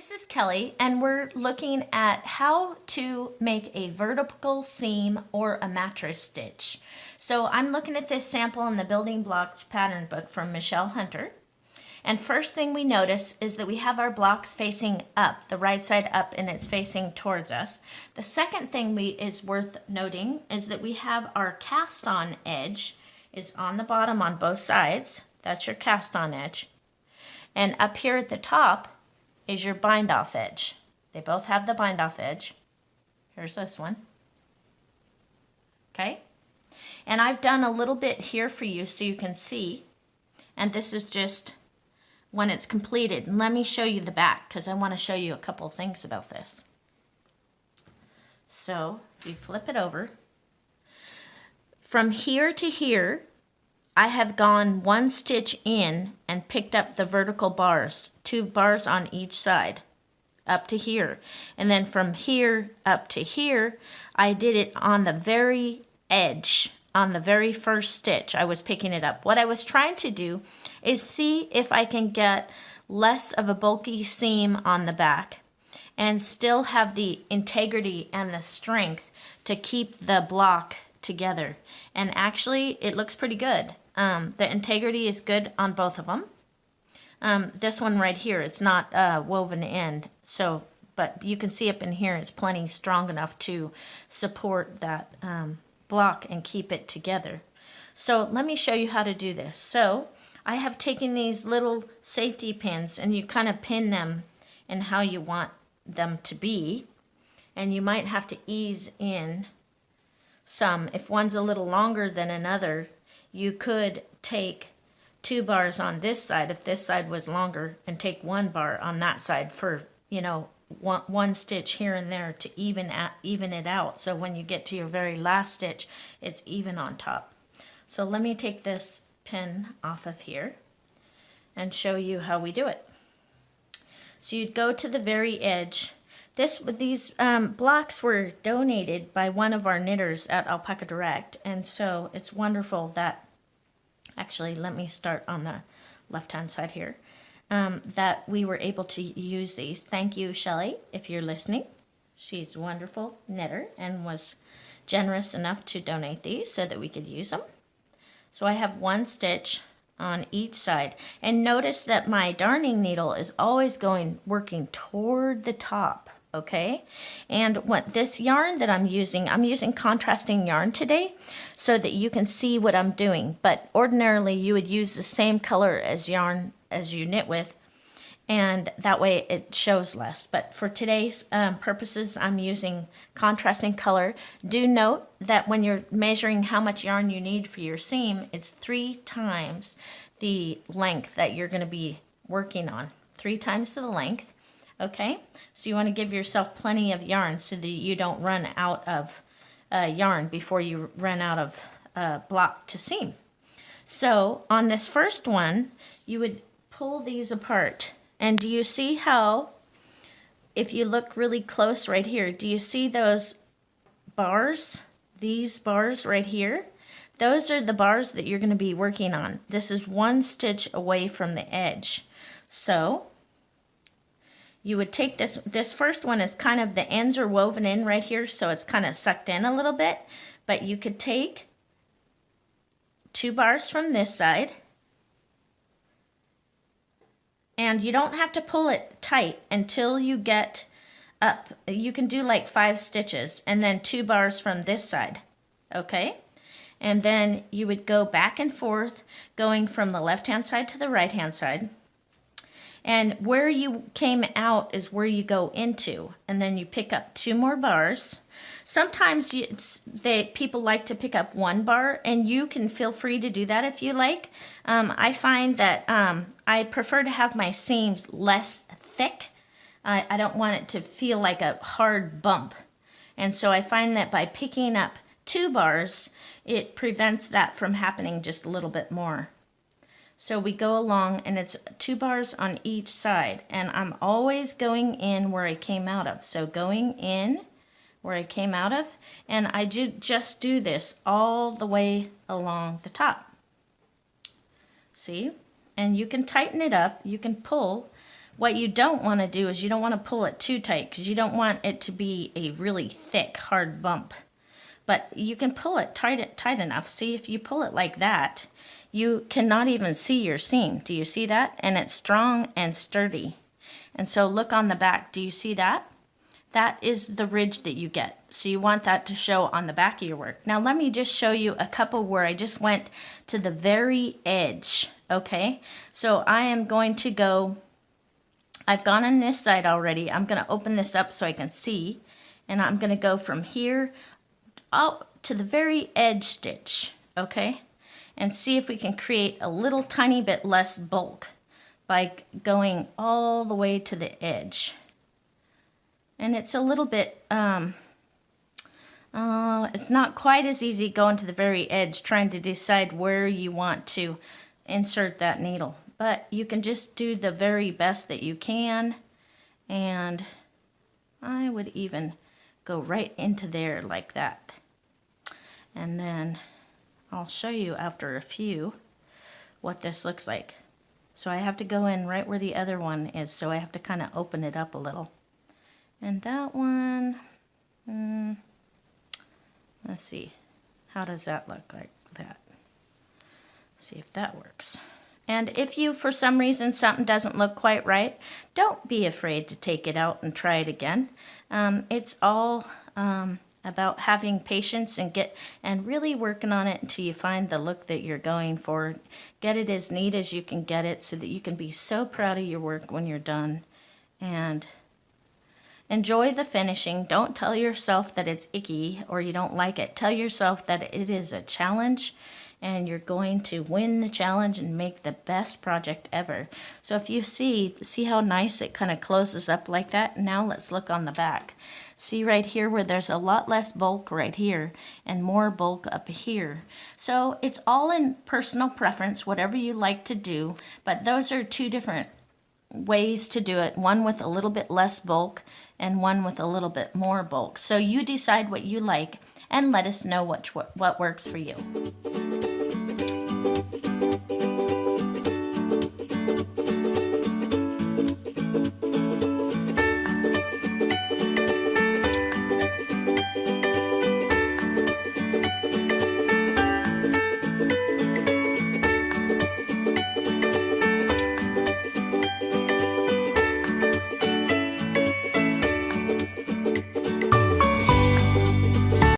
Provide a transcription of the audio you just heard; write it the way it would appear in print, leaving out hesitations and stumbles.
This is Kelly, and we're looking at how to make a vertical seam or a mattress stitch. So I'm looking at this sample in the Building Blocks pattern book from Michelle Hunter. And first thing we notice is that we have our blocks facing up, the right side up, and it's facing towards us. The second thing is worth noting is that we have our cast on edge is on the bottom on both sides. That's your cast on edge. And up here at the top is your bind off edge. They both have the bind off edge. Here's this one. Okay? And I've done a little bit here for you so you can see. And this is just when it's completed. And let me show you the back because I want to show you a couple things about this. So if you flip it over, from here to here, I have gone one stitch in and picked up the vertical bars, 2 bars on each side, up to here. And then from here up to here, I did it on the very edge, on the very first stitch. I was picking it up. What I was trying to do is see if I can get less of a bulky seam on the back and still have the integrity and the strength to keep the block together. And actually, it looks pretty good. The integrity is good on both of them. This one right here, it's not woven in, so, but you can see up in here, it's plenty strong enough to support that block and keep it together. So let me show you how to do this. So I have taken these little safety pins and you kind of pin them in how you want them to be, and you might have to ease in some. If one's a little longer than another, you could take 2 bars on this side if this side was longer and take 1 bar on that side for, you know, one stitch here and there to even it out. So when you get to your very last stitch, it's even on top. So let me take this pin off of here and show you how we do it. So you'd go to the very edge. These blocks were donated by one of our knitters at Alpaca Direct, and so it's wonderful that, actually let me start on the left-hand side here, that we were able to use these. Thank you, Shelley, if you're listening. She's a wonderful knitter and was generous enough to donate these so that we could use them. So I have 1 stitch on each side, and notice that my darning needle is always working toward the top. Okay, and what this yarn that I'm using contrasting yarn today so that you can see what I'm doing, but ordinarily you would use the same color as yarn as you knit with, and that way it shows less. But for today's purposes, I'm using contrasting color. Do note that when you're measuring how much yarn you need for your seam, it's 3 times the length that you're going to be working on, 3 times the length. Okay, so you want to give yourself plenty of yarn so that you don't run out of yarn before you run out of block to seam. So on this first one, you would pull these apart. And do you see how, if you look really close right here, do you see those bars? These bars right here? Those are the bars that you're going to be working on. This is 1 stitch away from the edge. So you would take this first one is kind of, the ends are woven in right here, so it's kind of sucked in a little bit, but you could take 2 bars from this side, and you don't have to pull it tight until you get up. You can do like 5 stitches, and then 2 bars from this side, okay? And then you would go back and forth, going from the left-hand side to the right-hand side. And where you came out is where you go into, and then you pick up 2 more bars. Sometimes people like to pick up 1 bar, and you can feel free to do that if you like. I find that I prefer to have my seams less thick. I don't want it to feel like a hard bump. And so I find that by picking up 2 bars, it prevents that from happening just a little bit more. So we go along, and it's 2 bars on each side, and I'm always going in where I came out of. So going in where I came out of, and I just do this all the way along the top. See? And you can tighten it up, you can pull, What you don't want to do is you don't want to pull it too tight because you don't want it to be a really thick, hard bump. But you can pull it tight enough. See, if you pull it like that, you cannot even see your seam. Do you see that? And it's strong and sturdy. And so look on the back. Do you see that? That is the ridge that you get. So you want that to show on the back of your work. Now let me just show you a couple where I just went to the very edge, okay? So I am going to go, I've gone on this side already. I'm gonna open this up so I can see. And I'm gonna go from here out to the very edge stitch, okay? And see if we can create a little tiny bit less bulk by going all the way to the edge. And it's a little bit, it's not quite as easy going to the very edge trying to decide where you want to insert that needle. But you can just do the very best that you can. And I would even go right into there like that. And then I'll show you after a few what this looks like. So I have to go in right where the other one is, so I have to kind of open it up a little. And that one, let's see, how does that look like that? See if that works. And if you, for some reason, something doesn't look quite right, don't be afraid to take it out and try it again. It's all about having patience and really working on it until you find the look that you're going for. Get it as neat as you can get it so that you can be so proud of your work when you're done. And enjoy the finishing. Don't tell yourself that it's icky or you don't like it. Tell yourself that it is a challenge and you're going to win the challenge and make the best project ever. So if you see how nice it kind of closes up like that? Now let's look on the back. See right here where there's a lot less bulk right here and more bulk up here. So it's all in personal preference, whatever you like to do, but those are two different ways to do it, one with a little bit less bulk and one with a little bit more bulk. So you decide what you like and let us know what works for you.